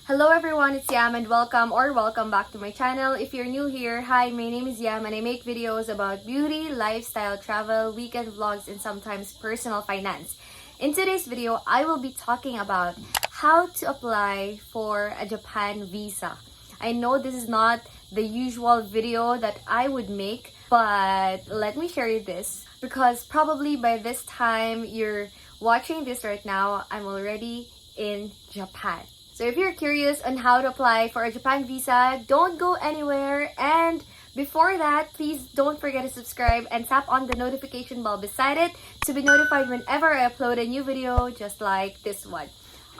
Hello everyone, it's Yam and welcome back to my channel. If you're new here, hi, my name is Yam and I make videos about beauty, lifestyle, travel, weekend vlogs, and sometimes personal finance. In today's video, I will be talking about how to apply for a Japan visa. I know this is not the usual video that I would make, but let me share you this because probably by this time you're watching this right now, I'm already in Japan. So if you're curious on how to apply for a Japan visa, don't go anywhere. And before that, please don't forget to subscribe and tap on the notification bell beside it to be notified whenever I upload a new video just like this one.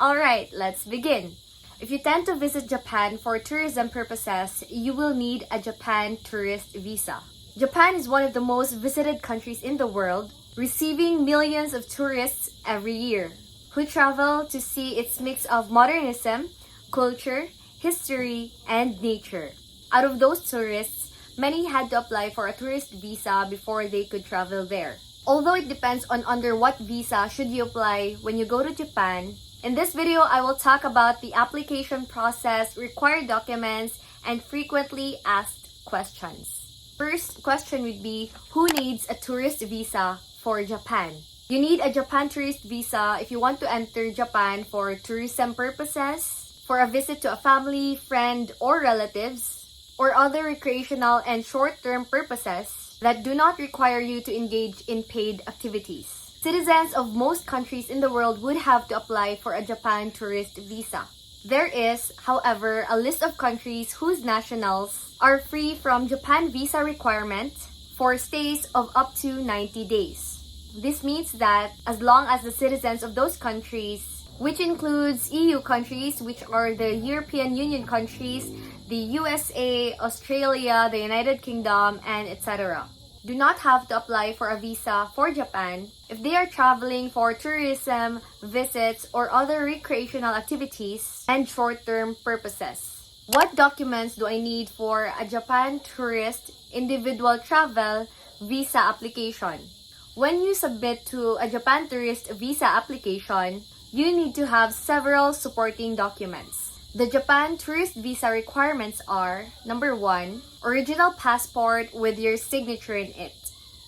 Alright, let's begin. If you tend to visit Japan for tourism purposes, you will need a Japan tourist visa. Japan is one of the most visited countries in the world, receiving millions of tourists every year who travel to see its mix of modernism, culture, history, and nature. Out of those tourists, many had to apply for a tourist visa before they could travel there. Although it depends on under what visa should you apply when you go to Japan, in this video I will talk about the application process, required documents, and frequently asked questions. First question would be, who needs a tourist visa for Japan? You need a Japan tourist visa if you want to enter Japan for tourism purposes, for a visit to a family, friend, or relatives, or other recreational and short-term purposes that do not require you to engage in paid activities. Citizens of most countries in the world would have to apply for a Japan tourist visa. There is, however, a list of countries whose nationals are free from Japan visa requirement for stays of up to 90 days. This means that as long as the citizens of those countries, which includes EU countries, which are the European Union countries, the USA, Australia, the United Kingdom, and etc., do not have to apply for a visa for Japan if they are traveling for tourism, visits, or other recreational activities and short-term purposes. What documents do I need for a Japan tourist individual travel visa application? When you submit to a Japan tourist visa application, you need to have several supporting documents. The Japan tourist visa requirements are: number 1, original passport with your signature in it.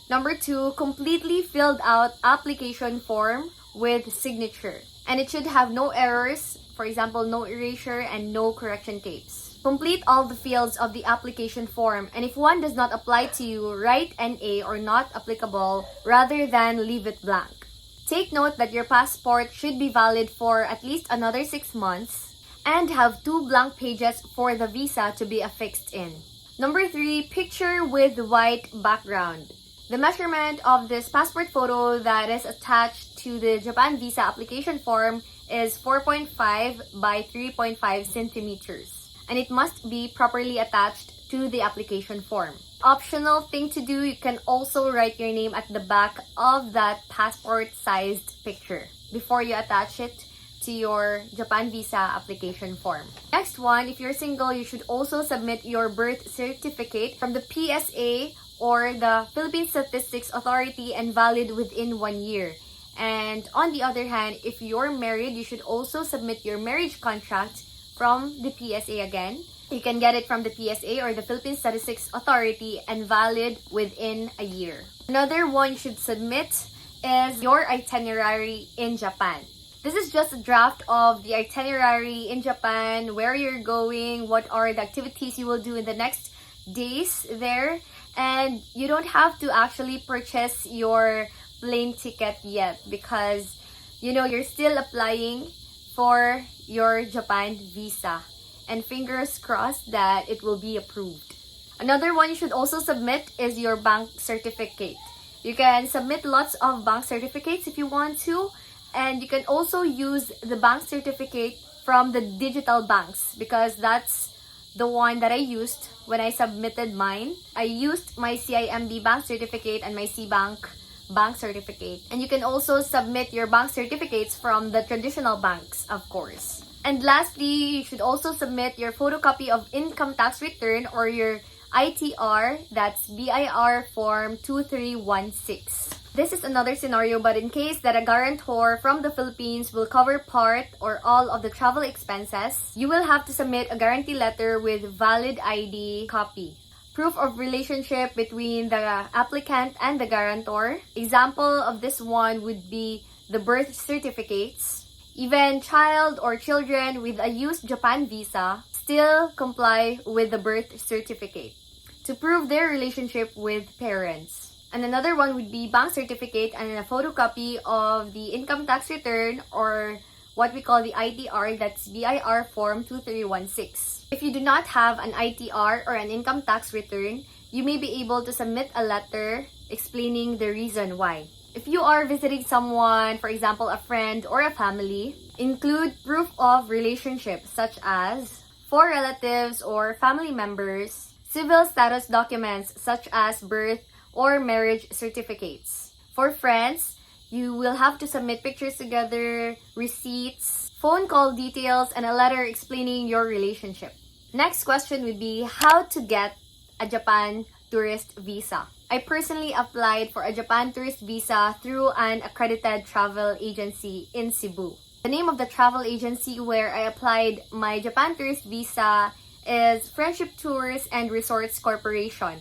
Number 2, completely filled out application form with signature. And it should have no errors, for example, no erasure and no correction tapes. Complete all the fields of the application form, and if one does not apply to you, write NA or not applicable rather than leave it blank. Take note that your passport should be valid for at least another 6 months and have 2 blank pages for the visa to be affixed in. Number 3, picture with white background. The measurement of this passport photo that is attached to the Japan visa application form is 4.5 by 3.5 centimeters. And it must be properly attached to the application form. Optional thing to do, you can also write your name at the back of that passport-sized picture before you attach it to your Japan visa application form. Next one, if you're single, you should also submit your birth certificate from the PSA or the Philippine Statistics Authority and valid within 1 year. And on the other hand, if you're married, you should also submit your marriage contract from the PSA again. You can get it from the PSA or the Philippine Statistics Authority and valid within a year. Another one you should submit is your itinerary in Japan. This is just a draft of the itinerary in Japan, where you're going, what are the activities you will do in the next days there, and you don't have to actually purchase your plane ticket yet because you're still applying for your Japan visa, and fingers crossed that it will be approved. Another one you should also submit is your bank certificate. You can submit lots of bank certificates if you want to, and you can also use the bank certificate from the digital banks because that's the one that I used when I submitted mine. I used my CIMB bank certificate and my CBank bank certificate. And you can also submit your bank certificates from the traditional banks, of course. And lastly, you should also submit your photocopy of income tax return or your ITR, that's BIR form 2316. This is another scenario, but in case that a guarantor from the Philippines will cover part or all of the travel expenses, you will have to submit a guarantee letter with valid ID copy. Proof of relationship between the applicant and the guarantor. Example of this one would be the birth certificates. Even child or children with a used Japan visa still comply with the birth certificate to prove their relationship with parents. And another one would be bank certificate and a photocopy of the income tax return, or what we call the ITR, that's BIR form 2316. If you do not have an ITR or an income tax return, you may be able to submit a letter explaining the reason why. If you are visiting someone, for example, a friend or a family, include proof of relationship such as for relatives or family members, civil status documents such as birth or marriage certificates. For friends, you will have to submit pictures together, receipts, phone call details, and a letter explaining your relationship. Next question would be how to get a Japan tourist visa. I personally applied for a Japan tourist visa through an accredited travel agency in Cebu. The name of the travel agency where I applied my Japan tourist visa is Friendship Tours and Resorts Corporation.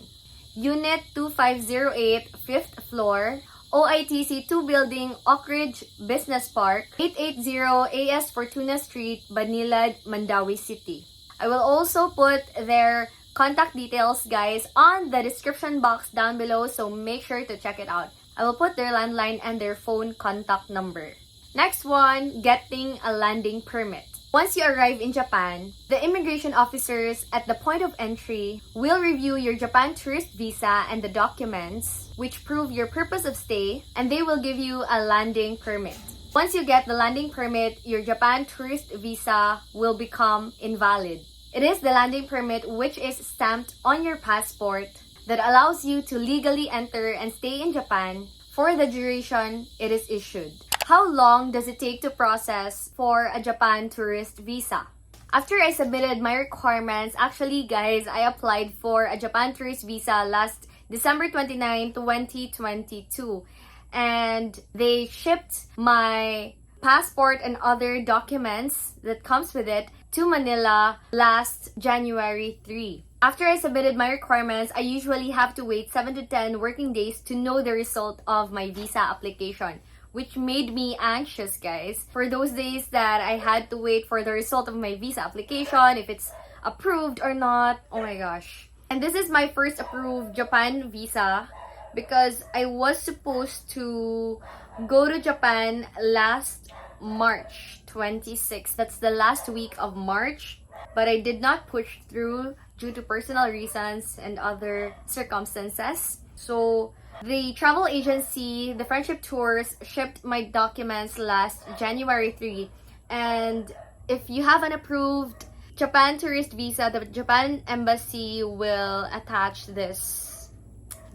Unit 2508, 5th floor, OITC 2 building, Oakridge Business Park, 880 AS Fortuna Street, Banilad, Mandaue City. I will also put their contact details, guys, on the description box down below, so make sure to check it out. I will put their landline and their phone contact number. Next one, getting a landing permit. Once you arrive in Japan, the immigration officers at the point of entry will review your Japan tourist visa and the documents which prove your purpose of stay, and they will give you a landing permit. Once you get the landing permit, your Japan tourist visa will become invalid. It is the landing permit which is stamped on your passport that allows you to legally enter and stay in Japan for the duration it is issued. How long does it take to process for a Japan tourist visa? After I submitted my requirements, actually guys, I applied for a Japan tourist visa last December 29, 2022. And they shipped my passport and other documents that comes with it to Manila last January 3. After I submitted my requirements, I usually have to wait 7 to 10 working days to know the result of my visa application, which made me anxious, guys. For those days that I had to wait for the result of my visa application, if it's approved or not, oh my gosh. And this is my first approved Japan visa because I was supposed to go to Japan last March 26. That's the last week of March, but I did not push through due to personal reasons and other circumstances. So the travel agency, the Friendship Tours, shipped my documents last January 3. And if you have an approved Japan tourist visa, the Japan embassy will attach this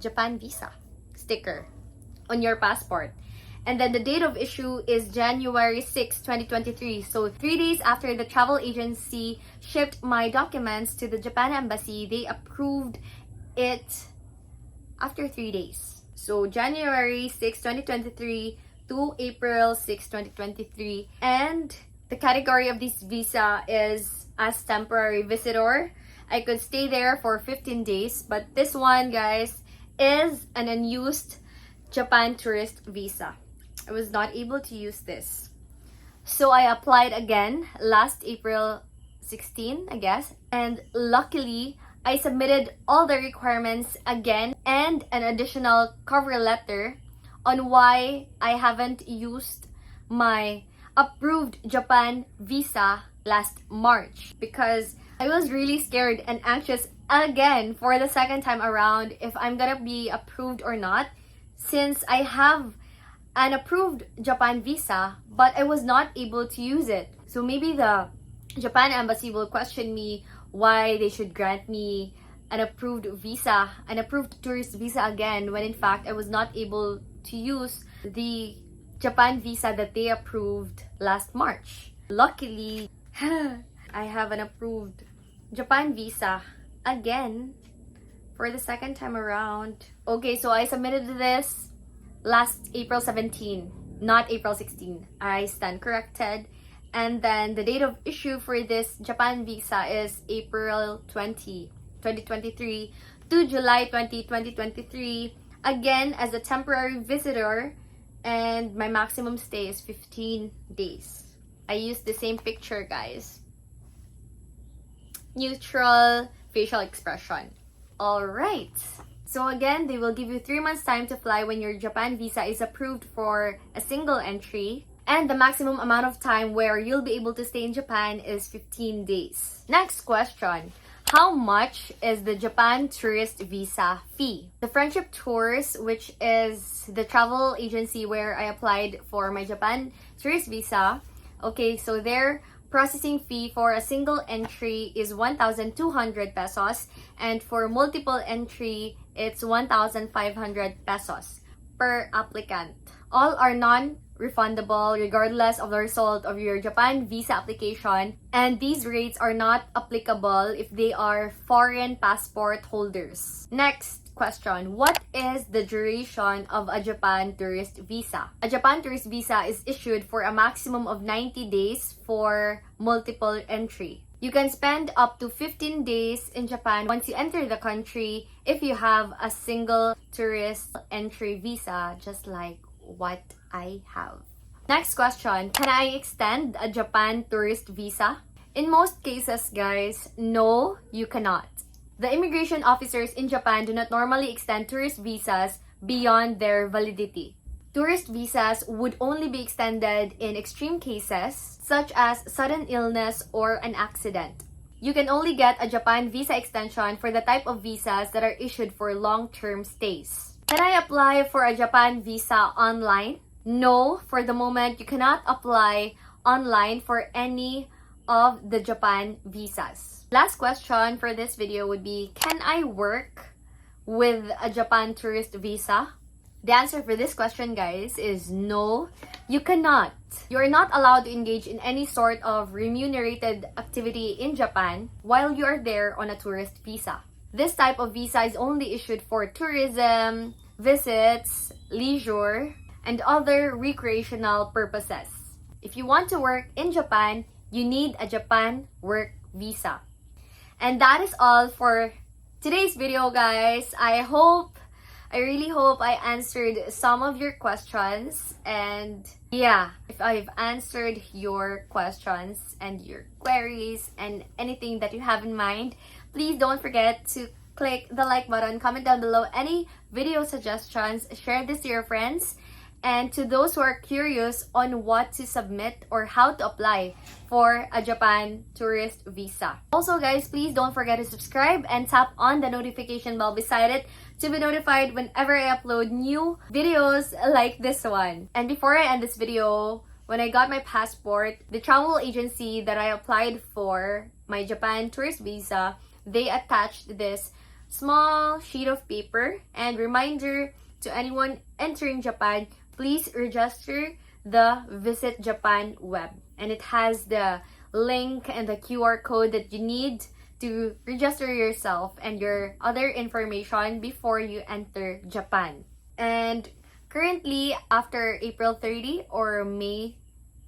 Japan visa sticker on your passport. And then the date of issue is January 6, 2023. So 3 days after the travel agency shipped my documents to the Japan embassy, they approved it after 3 days. So January 6, 2023 to April 6, 2023. And the category of this visa is as temporary visitor. I could stay there for 15 days. But this one, guys, is an unused Japan tourist visa. I was not able to use this. So I applied again last April 16, I guess. And luckily, I submitted all the requirements again and an additional cover letter on why I haven't used my approved Japan visa last March, because I was really scared and anxious again for the second time around if I'm gonna be approved or not, since I have an approved Japan visa but I was not able to use it. So maybe the Japan embassy will question me why they should grant me an approved visa, an approved tourist visa again, when in fact I was not able to use the Japan visa that they approved last March. Luckily, I have an approved Japan visa again for the second time around. Okay, so I submitted this last April 17, not April 16. I stand corrected. And then the date of issue for this Japan visa is April 20, 2023 to July 20, 2023. Again, as a temporary visitor, and my maximum stay is 15 days. I used the same picture, guys. Neutral facial expression. Alright. So again, they will give you 3 months time to fly when your Japan visa is approved for a single entry. And the maximum amount of time where you'll be able to stay in Japan is 15 days. Next question. How much is the Japan tourist visa fee? The Friendship Tours, which is the travel agency where I applied for my Japan tourist visa, okay, so their processing fee for a single entry is 1,200 pesos, and for multiple entry, it's 1,500 pesos per applicant. All are non-refundable regardless of the result of your Japan visa application, and these rates are not applicable if they are foreign passport holders. Next question. What is the duration of a Japan tourist visa? A Japan tourist visa is issued for a maximum of 90 days for multiple entry. You can spend up to 15 days in Japan once you enter the country if you have a single tourist entry visa, just like what I have. Next question. Can I extend a Japan tourist visa? In most cases, guys, no, you cannot. The immigration officers in Japan do not normally extend tourist visas beyond their validity. Tourist visas would only be extended in extreme cases, such as sudden illness or an accident. You can only get a Japan visa extension for the type of visas that are issued for long-term stays. Can I apply for a Japan visa online? No, for the moment, you cannot apply online for any of the Japan visas. Last question for this video would be, can I work with a Japan tourist visa? The answer for this question, guys, is no, you cannot. You are not allowed to engage in any sort of remunerated activity in Japan while you are there on a tourist visa. This type of visa is only issued for tourism, visits, leisure, and other recreational purposes. If you want to work in Japan, you need a Japan work visa. And that is all for today's video, guys. I really hope I answered some of your questions. And yeah, if I've answered your questions and your queries and anything that you have in mind, please don't forget to click the like button, comment down below any video suggestions, share this to your friends. And to those who are curious on what to submit or how to apply for a Japan tourist visa. Also, guys, please don't forget to subscribe and tap on the notification bell beside it to be notified whenever I upload new videos like this one. And before I end this video, when I got my passport, the travel agency that I applied for my Japan tourist visa, they attached this small sheet of paper and reminder to anyone entering Japan, please register the Visit Japan web. And it has the link and the QR code that you need to register yourself and your other information before you enter Japan. And currently, after April 30 or May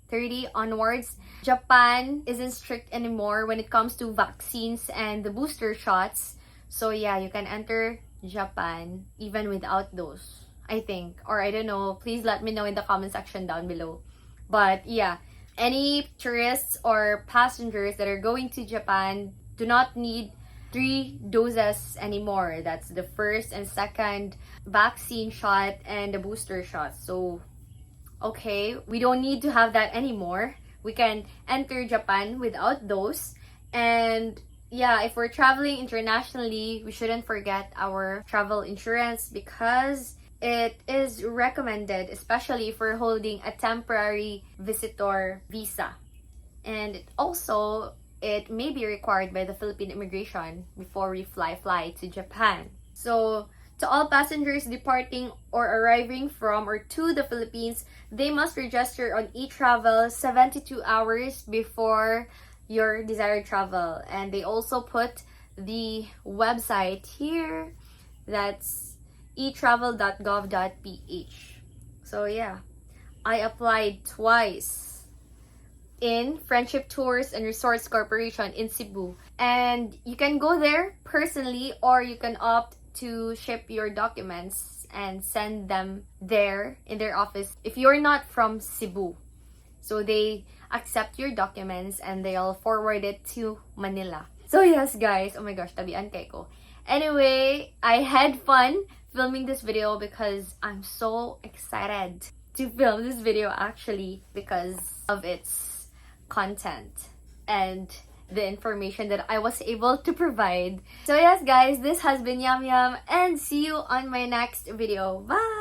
30 onwards, Japan isn't strict anymore when it comes to vaccines and the booster shots. So yeah, you can enter Japan even without those, I think, or I don't know. Please let me know in the comment section down below. But yeah, any tourists or passengers that are going to Japan do not need 3 doses anymore. That's the first and second vaccine shot and the booster shot. So okay, we don't need to have that anymore. We can enter Japan without those. And yeah, if we're traveling internationally, we shouldn't forget our travel insurance because it is recommended, especially if we're holding a temporary visitor visa. And it may be required by the Philippine immigration before we fly to Japan. So to all passengers departing or arriving from or to the Philippines, they must register on eTravel 72 hours before your desired travel. And they also put the website here, that's eTravel.gov.ph. So yeah, I applied twice in Friendship Tours and Resorts Corporation in Cebu. And you can go there personally, or you can opt to ship your documents and send them there in their office if you're not from Cebu. So they accept your documents and they'll forward it to Manila. So yes guys, oh my gosh, tabian kay ko. Anyway, I had fun filming this video because I'm so excited to film this video actually because of its content and the information that I was able to provide. So yes guys, this has been Yamyam, and see you on my next video. Bye!